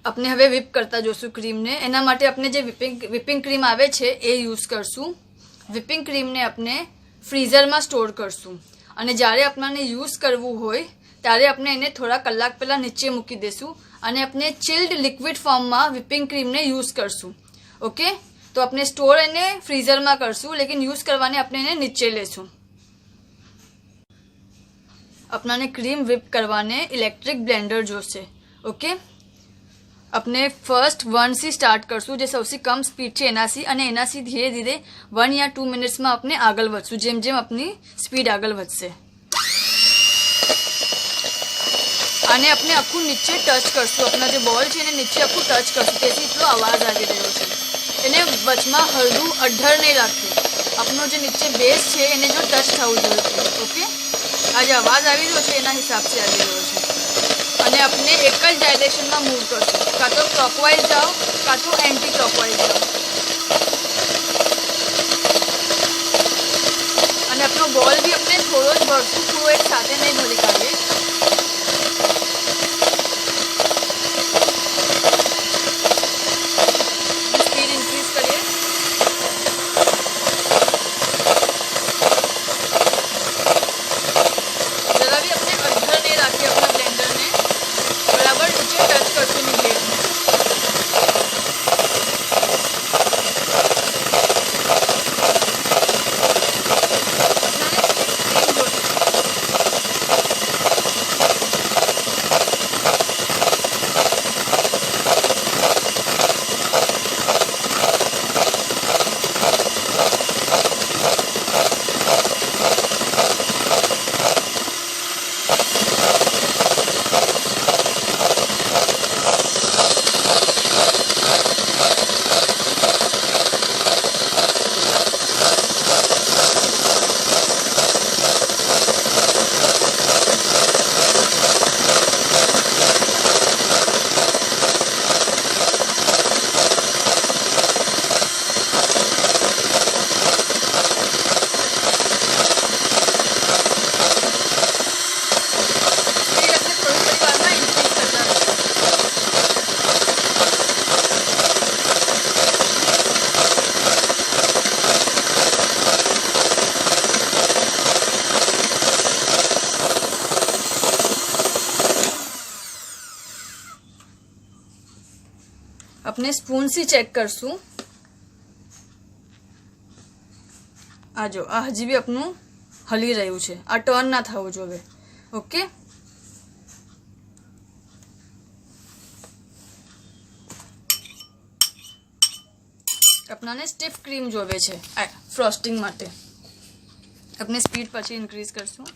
આપણે હવે વિપ કરતા જોશું ક્રીમને. એના માટે આપણે જે વિપિંગ ક્રીમ આવે છે એ યુઝ કરશું. વિપિંગ ક્રીમને આપણે ફ્રીઝરમાં સ્ટોર કરશું અને જ્યારે આપણને યુઝ કરવું હોય ત્યારે આપણે એને થોડા કલાક પહેલાં નીચે મૂકી દઈશું અને આપણે ચિલ્ડ લિક્વિડ ફોર્મમાં વિપિંગ ક્રીમને યુઝ કરશું. ઓકે, તો આપણે સ્ટોર એને ફ્રીઝરમાં કરશું, લેકિન યુઝ કરવાને આપણે એને નીચે લેશું. આપણાને ક્રીમ વિપ કરવાને ઇલેક્ટ્રિક બ્લેન્ડર જોશે. ઓકે, આપણે ફર્સ્ટ 1 થી સ્ટાર્ટ કરશું, જે સૌથી કમ સ્પીડ છે એનાથી, અને એનાથી ધીરે ધીરે 1 યા 2 મિનિટ્સમાં આપણે આગળ વધશું, જેમ જેમ આપણી સ્પીડ આગળ વધશે. આને આપણે આખું નીચે ટચ કરશું, આપણા જે બોલ છે એને નીચે આખું ટચ કરશું, તેથી એટલો અવાજ આવી રહ્યો છે. એને વચમાં હળવું અડધર નહીં રાખવું. આપણો જે નીચે બેઝ છે એને જો ટચ થવું જોઈએ. ઓકે, આ જે અવાજ આવી રહ્યો છે એના હિસાબથી આવી રહ્યો છે. અને આપણે એક જ ડાયરેક્શનમાં મૂવ કરશું, કાં તો ક્લોકવાઇઝ જાઓ કાં તો એન્ટી ક્લોકવાઇઝ જાઓ. અને આપણો બોલ બી આપણે થોડો જ ભરશું, થોડો એક સાથે નહીં ભરી કાઢીએ. સ્પીડ ઇન્ક્રીઝ કરીએ. જરા બી આપણે અડધર નહીં રાખીએ આપણા બ્લેન્ડરને, બરાબર નીચે ટચ કરશું ની બ્લેડને. આપણે સ્પૂનથી ચેક કરશું. આ જો, આ હજી બી આપણું હલી રહ્યું છે, આ ટર્ન ના થવું જોઈએ. ઓકે, આપણાને સ્ટીફ ક્રીમ જોવે છે ફ્રોસ્ટિંગ માટે. આપણે સ્પીડ પછી ઇન્ક્રીઝ કરશું.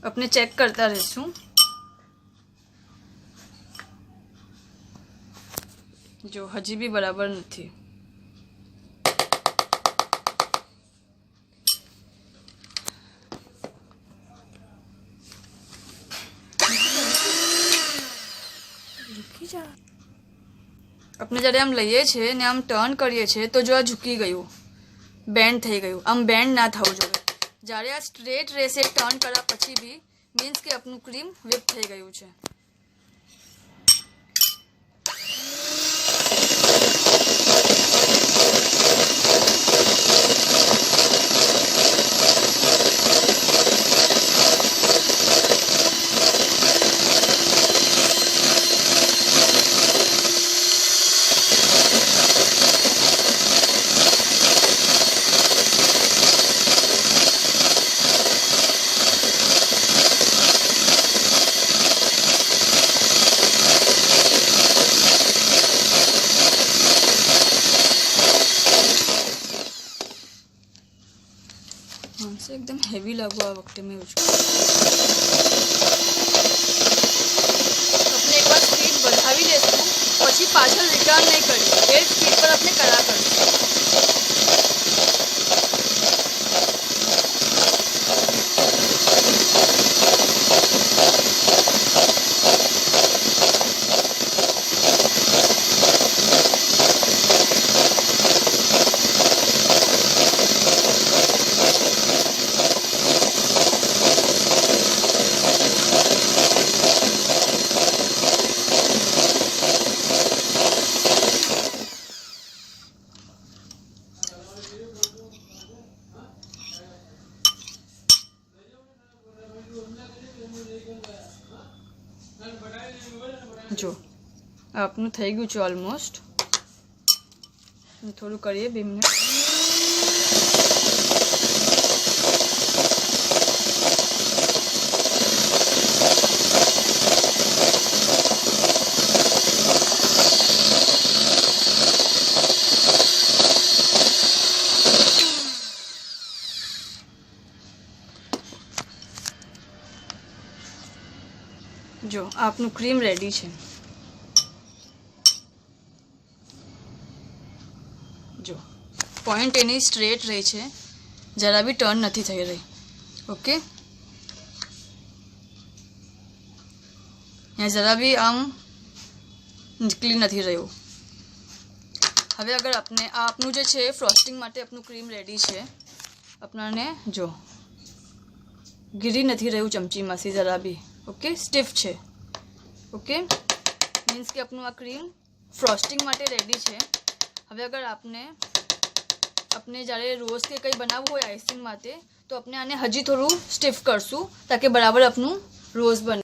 આપણે ચેક કરતા રહીશું. જો હજી બી બરાબર નથી. આપણે જ્યારે આમ લઈએ છીએ ને આમ ટર્ન કરીએ છીએ તો જો આ ઝૂકી ગયું, બેન્ડ થઈ ગયું. આમ બેન્ડ ના થવું જોઈએ. જ્યારે આ સ્ટ્રેટ રહેશે ટર્ન કર્યા પછી બી મીન્સ કે આપણું ક્રીમ વિપ થઈ ગયું છે. से एकदम हेवी लागू आ वक्त में उसको अपने एक बार स्पीड बढ़ावी देसुं પછી પાછળ રિટર્ન નહીં કરીશું, એ સ્પીડ પર આપણે કર્યા કરીશું. જો આપનું થઈ ગયું છે ઓલમોસ્ટ. થોડું કરીએ 2 મિનિટ. જો આપનું ક્રીમ રેડી છે. જો પોઈન્ટ એની સ્ટ્રેટ રહી છે, જરા બી ટર્ન નથી થઈ રહી. ઓકે, અહીંયા જરા બી આમ નીકળી નથી રહ્યું. હવે અગર આપને આ આપનું જે છે ફ્રોસ્ટિંગ માટે આપનું ક્રીમ રેડી છે. આપણાને જો ગીરી નથી રહ્યું ચમચીમાંથી જરા બી. ઓકે, સ્ટીફ છે. ઓકે, મીન્સ કે આપનું આ ક્રીમ ફ્રોસ્ટિંગ માટે રેડી છે. હવે અગર આપને જ્યારે રોઝ કે કંઈ બનાવવું હોય આઈસિંગ માટે, તો આપણે આને હજી થોડું સ્ટીફ કરશું તાકે બરાબર આપનું રોઝ બને.